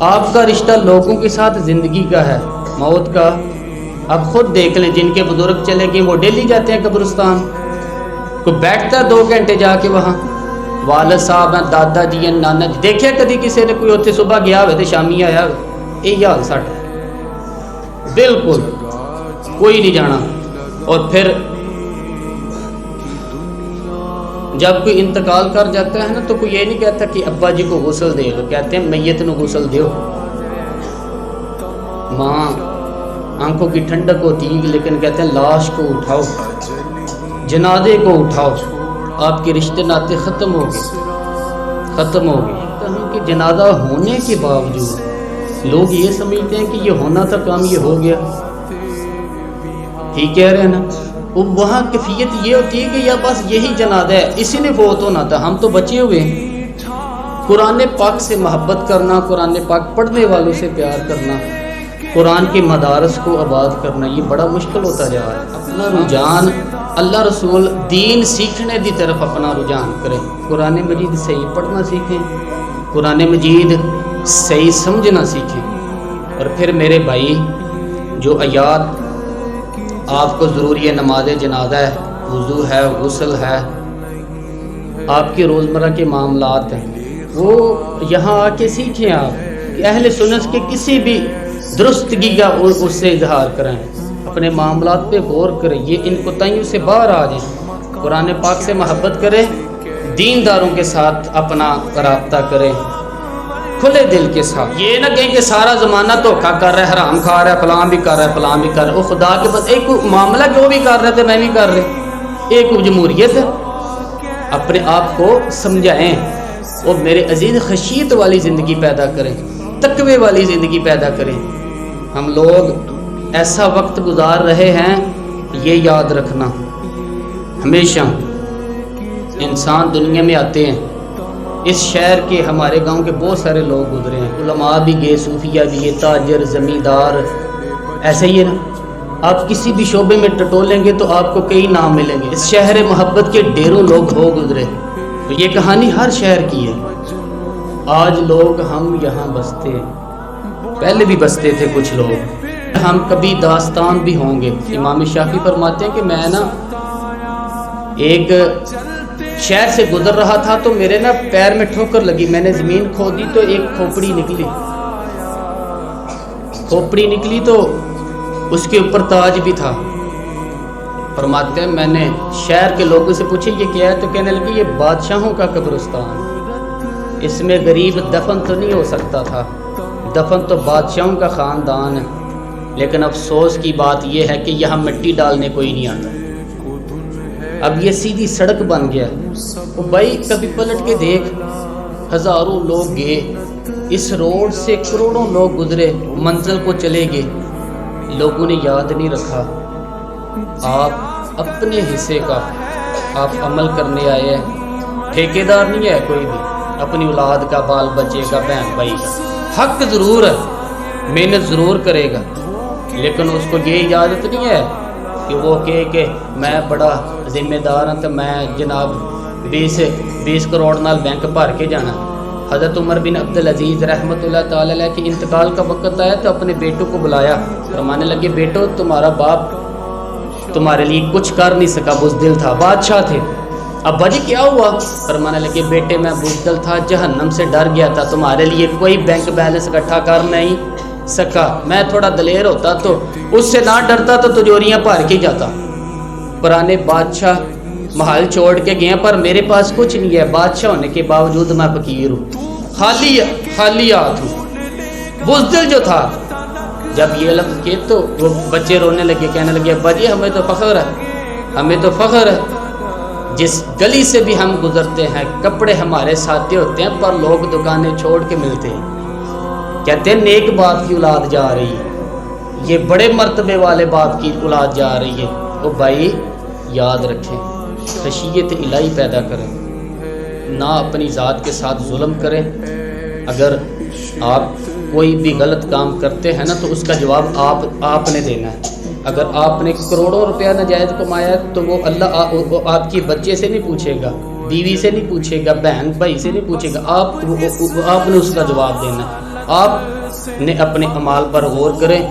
آپ کا رشتہ لوگوں کے ساتھ زندگی کا ہے، موت کا اب خود دیکھ لیں، جن کے بزرگ چلے گئے وہ ڈیلی جاتے ہیں قبرستان، کوئی بیٹھتا ہے 2 گھنٹے جا کے وہاں، والد صاحب ہیں، دادا جی ہیں، نانا جی، دیکھے کدی کسی نے کوئی اتنے صبح گیا ہوئے تو شامی آیا ہوئے؟ یہی حال ساڈا بالکل کوئی نہیں جانا۔ اور پھر جب کوئی انتقال کر جاتا ہے نا تو کوئی یہ نہیں کہتا کہ ابا جی کو غسل دے دو، کہتے ہیں میت نو غسل دیو۔ ماں آنکھوں کی ٹھنڈک ہوتی ہے لیکن کہتے ہیں لاش کو اٹھاؤ، جنازے کو اٹھاؤ، آپ کے رشتے ناتے ختم ہو گئے کہ جنازہ ہونے کے باوجود لوگ یہ سمجھتے ہیں کہ یہ ہونا تھا کام، یہ ہو گیا، ٹھیک کہہ رہے ہیں نا؟ وہاں کیفیت یہ ہوتی ہے کہ یا بس یہی جنازہ ہے، اسی نے فوت ہونا تھا، ہم تو بچے ہوئے ہیں۔ قرآن پاک سے محبت کرنا، قرآن پاک پڑھنے والوں سے پیار کرنا، قرآن کے مدارس کو آباد کرنا، یہ بڑا مشکل ہوتا جا رہا ہے۔ اپنا رجحان اللہ رسول دین سیکھنے دی طرف اپنا رجحان کریں، قرآن مجید صحیح پڑھنا سیکھیں، قرآن مجید صحیح سمجھنا سیکھیں۔ اور پھر میرے بھائی جو آیات آپ کو ضروری ہے، نماز جنازہ ہے، وضو ہے، غسل ہے، آپ کے روزمرہ کے معاملات ہیں، وہ یہاں آ کے سیکھیں۔ آپ اہل سنت کے کسی بھی درستگی کا اس سے اظہار کریں، اپنے معاملات پہ غور کریں، یہ ان کوتاہیوں سے باہر آ جائیں، قرآن پاک سے محبت کریں، دینداروں کے ساتھ اپنا رابطہ کریں کھلے دل کے ساتھ۔ یہ نہ کہیں کہ سارا زمانہ دھوکا کر رہا ہے، حرام کھا رہا ہے، فلاں بھی کر رہا ہے، فلاں بھی کر رہا ہے، وہ خدا کے بس ایک معاملہ کہ وہ بھی کر رہے تھے میں بھی کر رہے، ایک جمہوریت ہے۔ اپنے آپ کو سمجھائیں اور میرے عزیز خشیت والی زندگی پیدا کریں، تقوی والی زندگی پیدا کریں۔ ہم لوگ ایسا وقت گزار رہے ہیں، یہ یاد رکھنا، ہمیشہ انسان دنیا میں آتے ہیں، اس شہر کے ہمارے گاؤں کے بہت سارے لوگ گزرے ہیں، علماء بھی گئے، صوفیہ بھی گئے، تاجر، زمیندار، ایسے ہی ہے نا۔ آپ کسی بھی شعبے میں ٹٹولیں گے تو آپ کو کئی نام ملیں گے۔ اس شہر محبت کے ڈھیروں لوگ ہو گزرے، تو یہ کہانی ہر شہر کی ہے۔ آج لوگ ہم یہاں بستے ہیں، پہلے بھی بستے تھے کچھ لوگ، ہم کبھی داستان بھی ہوں گے۔ امام شافعی فرماتے ہیں کہ میں نا ایک شہر سے گزر رہا تھا تو میرے نا پیر میں ٹھوکر لگی، میں نے زمین کھودی تو ایک کھوپڑی نکلی تو اس کے اوپر تاج بھی تھا۔ فرماتے ہیں میں نے شہر کے لوگوں سے پوچھے یہ کیا ہے، تو کہنے لگے یہ بادشاہوں کا قبرستان، اس میں غریب دفن تو نہیں ہو سکتا تھا، دفن تو بادشاہوں کا خاندان ہے، لیکن افسوس کی بات یہ ہے کہ یہاں مٹی ڈالنے کوئی نہیں آتا، اب یہ سیدھی سڑک بن گیا۔ وہ بھائی کبھی پلٹ کے دیکھ، ہزاروں لوگ گئے اس روڈ سے، کروڑوں لوگ گزرے، منزل کو چلے گئے، لوگوں نے یاد نہیں رکھا۔ آپ اپنے حصے کا آپ عمل کرنے آئے ہیں، ٹھیکیدار نہیں ہے کوئی بھی، اپنی اولاد کا، بال بچے کا، بہن بھائی کا حق ضرور ہے، محنت ضرور کرے گا، لیکن اس کو یہ اجازت نہیں ہے کہ وہ کہے کہ میں بڑا ذمہ دار ہوں تو میں جناب 20 کروڑ نال بینک بھر کے جانا۔ حضرت عمر بن عبدالعزیز رحمۃ اللہ تعالی علیہ کے انتقال کا وقت آیا تو اپنے بیٹوں کو بلایا، فرمانے لگے بیٹو تمہارا باپ تمہارے لیے کچھ کر نہیں سکا، بزدل تھا، بادشاہ تھے، ابا جی کیا ہوا؟ فرمانے لگے بیٹے میں بزدل تھا، جہنم سے ڈر گیا تھا، تمہارے لیے کوئی بینک بیلنس اکٹھا کر نہیں سکا، میں تھوڑا دلیر ہوتا تو اس سے نہ ڈرتا تو تجوریاں بھر کے جاتا۔ پرانے بادشاہ محل چھوڑ کے گئے پر میرے پاس کچھ نہیں ہے، بادشاہ ہونے کے باوجود میں فقیر ہوں، خالی ہاتھ ہوں۔ بزدل جو تھا جب یہ لفظ کہے تو وہ بچے رونے لگے، کہنے لگے ابا جی ہمیں تو فخر ہے، جس گلی سے بھی ہم گزرتے ہیں کپڑے ہمارے ساتھ ہوتے ہیں پر لوگ دکانیں چھوڑ کے ملتے ہیں، کہتے ہیں نیک باپ کی اولاد جا رہی ہے، یہ بڑے مرتبے والے باپ کی اولاد جا رہی ہے۔ وہ بھائی یاد رکھیں، خشیت الہی پیدا کریں، نہ اپنی ذات کے ساتھ ظلم کریں۔ اگر آپ کوئی بھی غلط کام کرتے ہیں نا تو اس کا جواب آپ نے دینا ہے۔ اگر آپ نے کروڑوں روپیہ ناجائز کمایا ہے تو وہ اللہ آپ کی بچے سے نہیں پوچھے گا، بیوی سے نہیں پوچھے گا، بہن بھائی سے نہیں پوچھے گا، آپ نے اس کا جواب دینا ہے۔ آپ نے اپنے اعمال پر غور کریں